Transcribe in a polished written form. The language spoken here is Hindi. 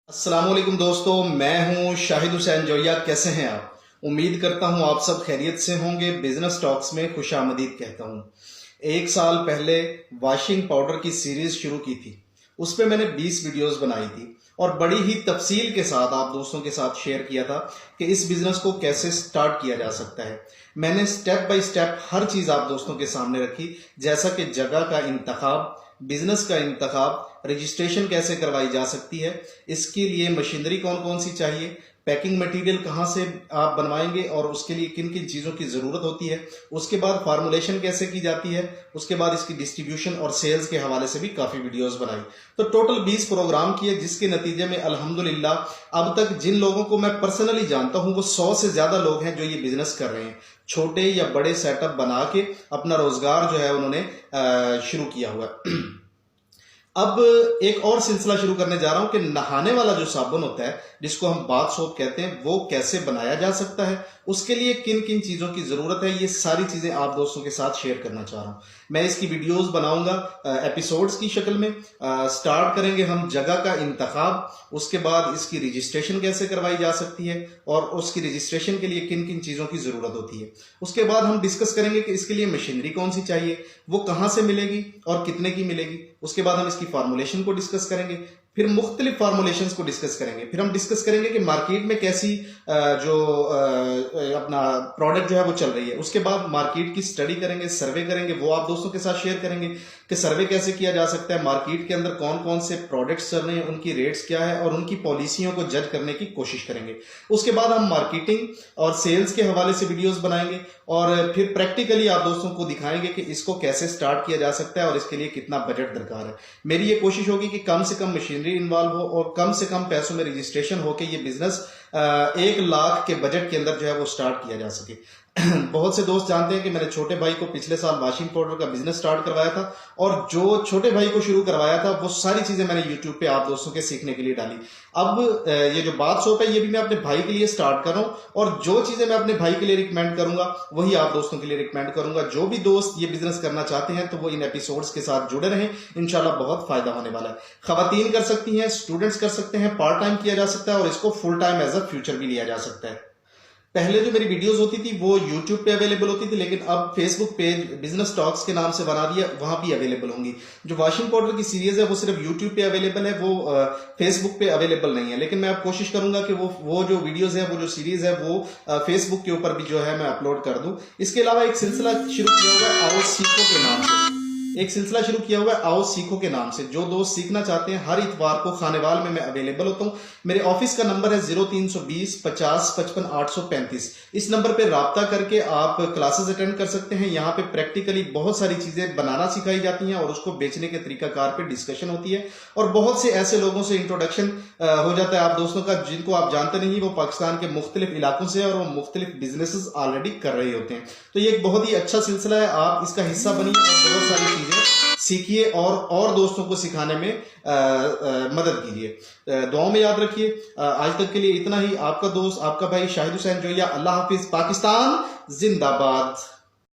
अस्सलामुअलैकुम दोस्तों, मैं हूं शाहिद हुसैन जोग़िया। कैसे हैं आप? उम्मीद करता हूं आप सब खैरियत से होंगे। बिजनेस टॉक्स में खुशामदीद कहता हूं। 1 साल पहले वॉशिंग पाउडर की सीरीज शुरू की थी। उस पे मैंने 20 वीडियोस बनाई थी और बड़ी ही तफसील के साथ आप दोस्तों के साथ शेयर किया था कि इस बिजनेस को कैसे स्टार्ट किया जा सकता है। मैंने स्टेप बाय स्टेप हर चीज आप दोस्तों के सामने रखी, जैसा कि जगह का इंतखाब, बिजनेस का इंतखाब, रजिस्ट्रेशन कैसे करवाई जा सकती है, इसके लिए मशीनरी कौन कौन सी चाहिए, पैकिंग मटेरियल कहाँ से आप बनवाएंगे और उसके लिए किन किन चीज़ों की ज़रूरत होती है, उसके बाद फार्मूलेशन कैसे की जाती है, उसके बाद इसकी डिस्ट्रीब्यूशन और सेल्स के हवाले से भी काफ़ी वीडियोस बनाई। तो टोटल 20 प्रोग्राम किए, जिसके नतीजे में अल्हम्दुलिल्लाह अब तक जिन लोगों को मैं पर्सनली जानता हूं वो 100 से ज़्यादा लोग हैं जो ये बिजनेस कर रहे हैं। छोटे या बड़े सेटअप बना के अपना रोजगार जो है उन्होंने शुरू किया हुआ है। अब एक और सिलसिला शुरू करने जा रहा हूं कि नहाने वाला जो साबुन होता है, जिसको हम बाथ सोप कहते हैं, वो कैसे बनाया जा सकता है, उसके लिए किन किन चीज़ों की ज़रूरत है, ये सारी चीज़ें आप दोस्तों के साथ शेयर करना चाह रहा हूं। मैं इसकी वीडियोस बनाऊंगा एपिसोड्स की शक्ल में। स्टार्ट करेंगे हम जगह का इंतखाब, उसके बाद इसकी रजिस्ट्रेशन कैसे करवाई जा सकती है और उसकी रजिस्ट्रेशन के लिए किन किन चीज़ों की ज़रूरत होती है। उसके बाद हम डिस्कस करेंगे कि इसके लिए मशीनरी कौन सी चाहिए, वो कहाँ से मिलेगी और कितने की मिलेगी। उसके बाद हम इसकी फार्मूलेशन को डिस्कस करेंगे, फिर मुख्तलिफ फार्मूलेशंस को डिस्कस करेंगे, फिर हम डिस्कस करेंगे कि मार्केट में कैसी जो अपना प्रोडक्ट जो है वो चल रही है। उसके बाद मार्केट की स्टडी करेंगे, सर्वे करेंगे, वो आप दोस्तों के साथ शेयर करेंगे कि सर्वे कैसे किया जा सकता है, मार्केट के अंदर कौन कौन से प्रोडक्ट्स चल रहे हैं, उनकी रेट्स क्या है और उनकी पॉलिसियों को जज करने की कोशिश करेंगे। उसके बाद हम मार्केटिंग और सेल्स के हवाले से वीडियोस बनाएंगे और फिर प्रैक्टिकली आप दोस्तों को दिखाएंगे कि इसको कैसे स्टार्ट किया जा सकता है और इसके लिए कितना बजट दरकार है। मेरी ये कोशिश होगी कि कम से कम मशीनरी इन्वॉल्व हो और कम से कम पैसों में रजिस्ट्रेशन हो के ये बिजनेस 1 लाख के बजट के अंदर जो है वो स्टार्ट किया जा सके। बहुत से दोस्त जानते हैं कि मैंने छोटे भाई को पिछले साल वॉशिंग पाउडर का बिजनेस स्टार्ट करवाया था और जो छोटे भाई को शुरू करवाया था वो सारी चीजें मैंने यूट्यूब पे आप दोस्तों के सीखने के लिए डाली। अब ये जो बाथ सोप है ये भी मैं अपने भाई के लिए स्टार्ट कर रहा हूँ और जो चीजें मैं अपने भाई के लिए रिकमेंड करूंगा वही आप दोस्तों के लिए रिकमेंड करूंगा। जो भी दोस्त ये बिजनेस करना चाहते हैं तो वो इन एपिसोड्स के साथ जुड़े रहें, इंशाल्लाह बहुत फायदा होने वाला है। खवातीन कर सकती हैं, स्टूडेंट्स कर सकते हैं, पार्ट टाइम किया जा सकता है और इसको full time as a future भी लिया जा सकता है। पहले जो मेरी वीडियोस होती थी वो यूट्यूब पे अवेलेबल होती थी, लेकिन अब फेसबुक पेज बिजनेस टॉक्स के नाम से बना दिया, वहां भी अवेलेबल होंगी। जो वॉशिंग पाउडर की सीरीज है वो सिर्फ यूट्यूब पे अवेलेबल है, वो फेसबुक पे अवेलेबल नहीं है। लेकिन मैं अब कोशिश करूंगा कि वो जो वीडियोस है, वो जो सीरीज है वो फेसबुक के ऊपर भी जो है मैं अपलोड कर दूं। इसके अलावा एक सिलसिला शुरू किया हुआ है आओ सीखो के नाम से, आओ सीखो के नाम से। जो दोस्त सीखना चाहते हैं, हर इतवार को खानेवाल में मैं अवेलेबल होता हूं। मेरे ऑफिस का नंबर है 0320 50 55 835। इस नंबर पे राब्ता करके आप क्लासेस अटेंड कर सकते हैं। यहाँ पे प्रैक्टिकली बहुत सारी चीजें बनाना सिखाई जाती हैं और उसको बेचने के तरीकाकार पे डिस्कशन होती है और बहुत से ऐसे लोगों से इंट्रोडक्शन हो जाता है आप दोस्तों का जिनको आप जानते नहीं, वो पाकिस्तान के मुख्तलिफ इलाकों से और वो मुख्तलिफ बिजनेसेस ऑलरेडी कर रहे होते हैं। तो ये एक बहुत ही अच्छा सिलसिला है, आप इसका हिस्सा बनिए और बहुत सारी चीजें सीखिए और दोस्तों को सिखाने में मदद कीजिए। दुआओं में याद रखिए। आज तक के लिए इतना ही। आपका दोस्त, आपका भाई शाहिद हुसैन जोग़िया। अल्लाह हाफिज। पाकिस्तान जिंदाबाद।